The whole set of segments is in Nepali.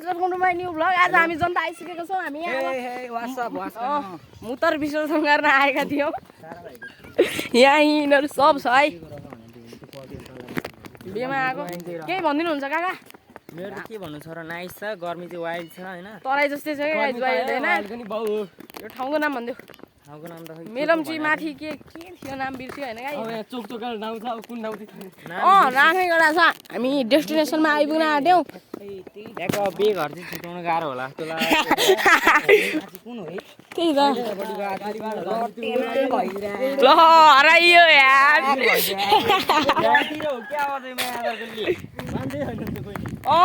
Welcome to my new blog. आज हामी जनता आइसकेको छौँ। हामी मुतर विसर्जन गर्न आएका थियौँ। यहाँ यिनीहरू सब छ है। बिहेमा आएको केही भनिदिनुहुन्छ काका? मेरो के भन्नु छ र, नाइस छ, गर्मी चाहिँ वाइल्ड छ हैन, तराई जस्तै छ के गाइस वाइल्ड हैन। यो ठाउँको नाम भनिदेऊ। ठाउँको नाम त खै मेलम्ची माथि के थियो नाम बिर्स्यो हैन गाइस। यहाँ चोकचोका नाम छ, अब कुन नाम राखेगडा छ। हामी डेस्टिनेसनमा आइपुग्न आँट्यौँ। एक बेग घर चाहिँ छुटाउन गाह्रो होला जस्तो लाग्छ। कुन हो है? त्यही त ल हराइयो यार।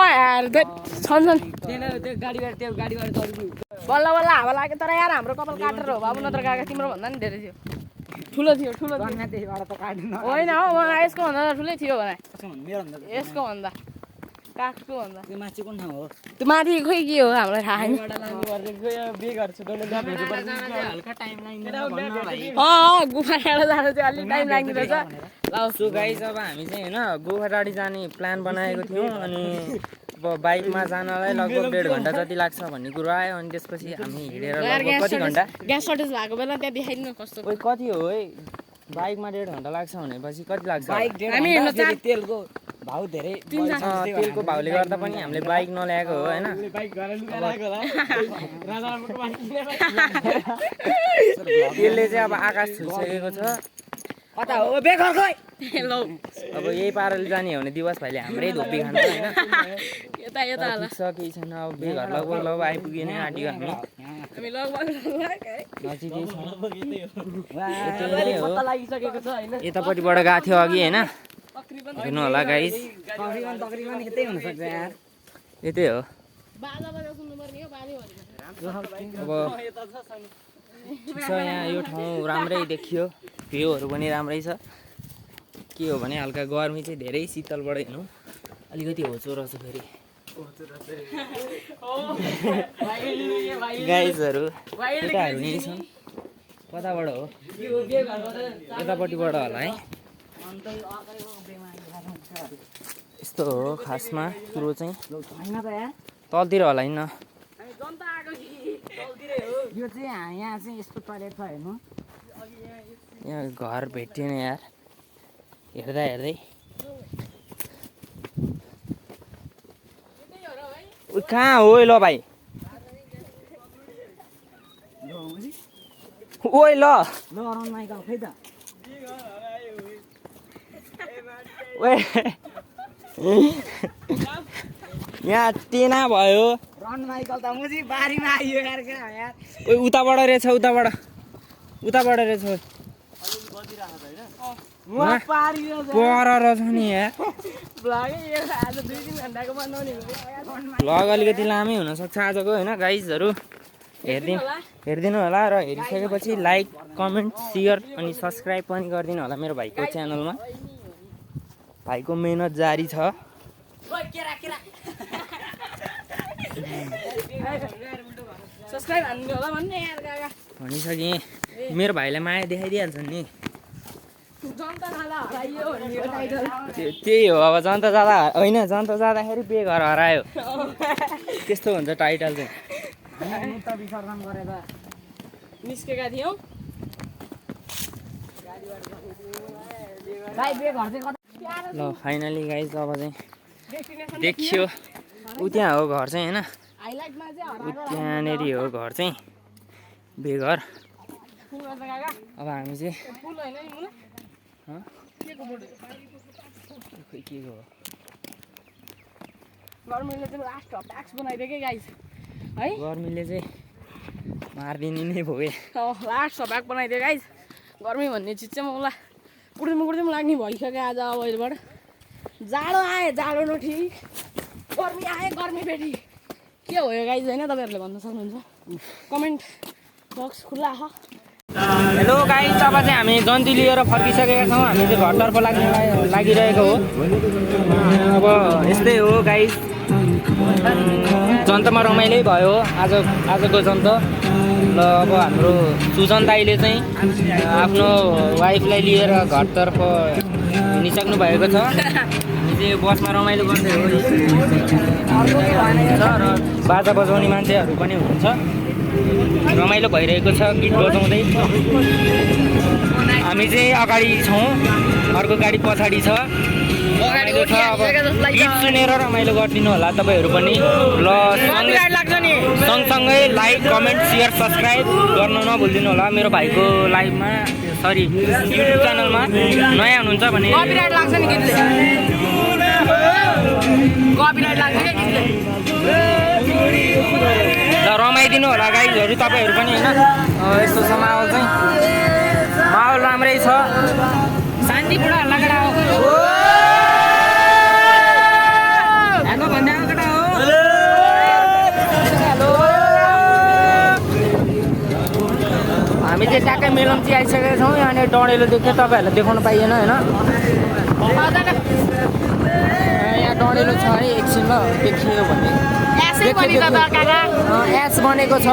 यार छन् बल्ल बल्ल हावा लाग्यो तर यार हाम्रो कपाल काटेर हो बाबु, नत्र काका तिम्रो भन्दा नि धेरै थियो। ठुलो थियो होइन हौ, यसको भन्दा ठुलै थियो भने यसको भन्दा काठको भन्दा। त्यो माथि कुन ठाउँ हो? त्यो माथि खोइ के हो हामीलाई थाहा छैन। हल्का टाइम लाग्दैन गुफा डाँडा जानु चाहिँ अलिक टाइम लाग्ने रहेछ। ल सो गाइस, अब हामी चाहिँ हैन गोफाडाँडी जाने प्लान बनाएको थियौँ अनि अब बाइकमा जानलाई लगभग 1.5 घन्टा जति लाग्छ भन्ने कुरो आयो। अनि त्यसपछि हामी हिँडेर लगभग कति घन्टा ग्यास सर्टेज भएको बेला त्यहाँ देखाइदिनु कस्तो। ओइ कति हो है? बाइकमा 1.5 घन्टा लाग्छ भनेपछि कति लाग्छ? हामी हिँड्नु तेलको भाउ धेरै तेलको भाउले गर्दा पनि हामीले बाइक नल्याएको हो हैन। तेलले चाहिँ अब आकाश छुइसकेको छ। कता हो बेगर खोइ? ल अब यही पाराले जाने हो भने दिवस भाइले हाम्रै धोपी खान्छ हैन। यता यता होला। ठिक छ, केही छैन। अब बेघर लगभग आइपुगे नै आँट्यो हामी। हामी लगभग नजिकै छ। पत्ता लागिसकेको छ हैन। यतापट्टिबाट गएको थियो अघि हैन, हेर्नु होला गाइस। तकरिबन यतै हुन सक्छ यार। यतै हो। बाजा बजा सुन्नु पर्ने हो बाजे भनेको। अब ठिक छ, यहाँ यो ठाउँ राम्रै देखियो, भ्यूहरू पनि राम्रै छ। के हो भने हल्का गर्मी चाहिँ धेरै शीतलबाट हेर्नु अलिकति होचो रहेछ फेरि गाइजहरू। केटाहरू यहीँ छन्। कताबाट हो? यतापट्टिबाट होला है। यस्तो हो खासमा कुरो चाहिँ। तलतिर होला होइन। यो चाहिँ यहाँ चाहिँ यस्तो टोयलेट छ हेर्नु। यहाँ घर भेटिएन यार हेर्दा हेर्दै। कहाँ हो ल भाइ? ओइ ल रन माइकल खै त? यहाँ टेना भयो। रन माइकल त मुजी बारीमा आइयो यार। क्या यार? ओइ उताबाट रहेछ, उताबाट रहेछ। पर रहेछ नि यार। भ्लग अलिकति लामै हुनसक्छ आजको होइन गाइजहरू। हेरिदिनु होला र हेरिसकेपछि लाइक कमेन्ट सेयर अनि सब्सक्राइब पनि गरिदिनु होला मेरो भाइको च्यानलमा। भाइको मेहनत जारी छ। भनिसकेँ, मेरो भाइलाई माया देखाइदिइहाल्छ नि। त्यही हो, अब जनता जाँदा होइन, जनता जाँदाखेरि बेघर हरायो त्यस्तो हुन्छ टाइटल चाहिँ। विसर्जन गरेर निस्केका थियौँ। ल फाइनली गाइज अब चाहिँ देखियो ऊ त्यहाँ हो घर चाहिँ होइन। ऊ त्यहाँनिर हो घर चाहिँ बेघर। अब हामी चाहिँ के हो गर्मीले चाहिँ लास्ट ट्याक्स बनाइदियो कि गाइस है। गर्मीले चाहिँ मारिदिने नै भयो। लास्ट हप्याक बनाइदियो गाइस। गर्मी भन्ने चिज चाहिँ मलाई कुर्दिम लाग्ने भइसक्यो आज। अब अहिलेबाट जाडो आयो, जाडो न ठिक, गर्मी आयो, गर्मी फेरि के हो यो गाइस होइन? तपाईँहरूले भन्न सक्नुहुन्छ। कमेन्ट बक्स खुल्ला छ। हेलो गाइस, अब चाहिँ हामी जन्ती लिएर फर्किसकेका छौँ। हामी चाहिँ घरतर्फ लागिरहेको हो। अब यस्तै हो गाइस, जन्तमा रमाइलै भयो आजको जन्त। ल अब हाम्रो सुजन दाइले चाहिँ आफ्नो वाइफलाई लिएर घरतर्फ हिँडिसक्नु भएको छ। चाहिँ बसमा रमाइलो गर्दै हो र बाजा बजाउने मान्छेहरू पनि हुनुहुन्छ रमाइलो भइरहेको छ गीत बजाउँदै हामी चाहिँ अगाडि छौँ अर्को गाडी पछाडि छ रमाइलो छ अब गीत सुनेर रमाइलो गरिदिनु होला तपाईँहरू पनि ल सँगसँगै लाइक कमेन्ट सेयर सब्सक्राइब गर्न नभुलिदिनु होला मेरो भाइको लाइभमा सरी युट्युब च्यानलमा नयाँ हुनुहुन्छ भने कपिराइट लाग्छ नि गीतले कपिराइट लाग्छ क्या गीतले ल रमाइदिनु होला गाइजहरू तपाईँहरू पनि होइन यस्तो छ माहौल चाहिँ माहौल राम्रै छ शान्तिपूर्ण हल्ला केटा हो भन्दा केटा हो हामी चाहिँ ट्याक्कै मेलम्ची आइसकेका छौँ यहाँनिर डढेलो देख्यो तपाईँहरूलाई देखाउनु पाइएन होइन यहाँ डढेलो छ है एकछिन ल देखियो भने एस बनेको छ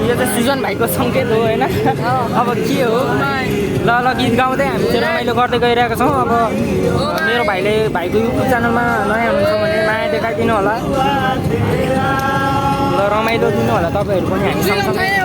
यो चाहिँ सुजन भाइको सङ्केत हो होइन अब के हो ल ल गीत गाउँदै हामी चाहिँ रमाइलो गर्दै गइरहेका छौँ अब मेरो भाइले भाइको युट्युब च्यानलमा नयाँ हुनुहुन्छ भने माया देखाइदिनु होला ल रमाइलो दिनु होला तपाईँहरू पनि हामी सँगसँगै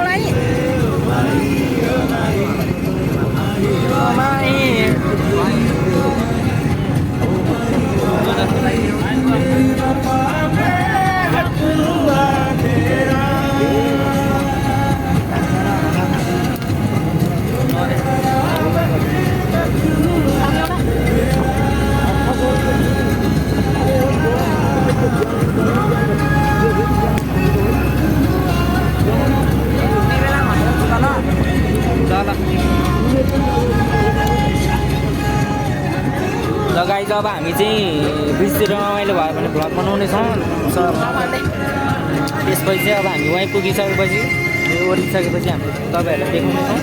गाइज अब हामी चाहिँ ब्रिजतिर रमाइलो भयो भने भ्लग बनाउनेछौँ त्यसपछि चाहिँ अब हामी वहीँ पुगिसकेपछि ओरिसकेपछि हामी तपाईँहरूलाई देखाउनेछौँ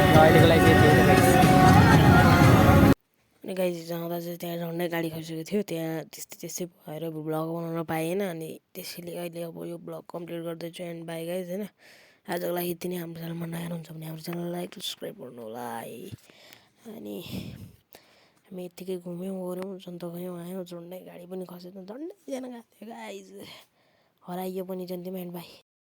र अहिलेको लागि अनि गाइज जाँदा चाहिँ त्यहाँ झन्डै गाडी खसिएको थियो त्यहाँ त्यस्तै भएर भ्लग बनाउन पाएन अनि त्यसैले अहिले अब यो भ्लग कम्प्लिट गर्दैछु एन्ड बाई गाइज होइन आजको लागि यति नै हाम्रो च्यानलमा नयाँ हुन्छ भने हाम्रो च्यानललाई लाइक सब्सक्राइब गर्नु होला है अनि हामी यत्तिकै घुम्यौँ गऱ्यौँ जन्त गयौँ आयौँ झन्डै गाडी पनि खसेको झन्डैजना गएको थियो गाइज हराइयो पनि जन्तीमा एन्ड बाई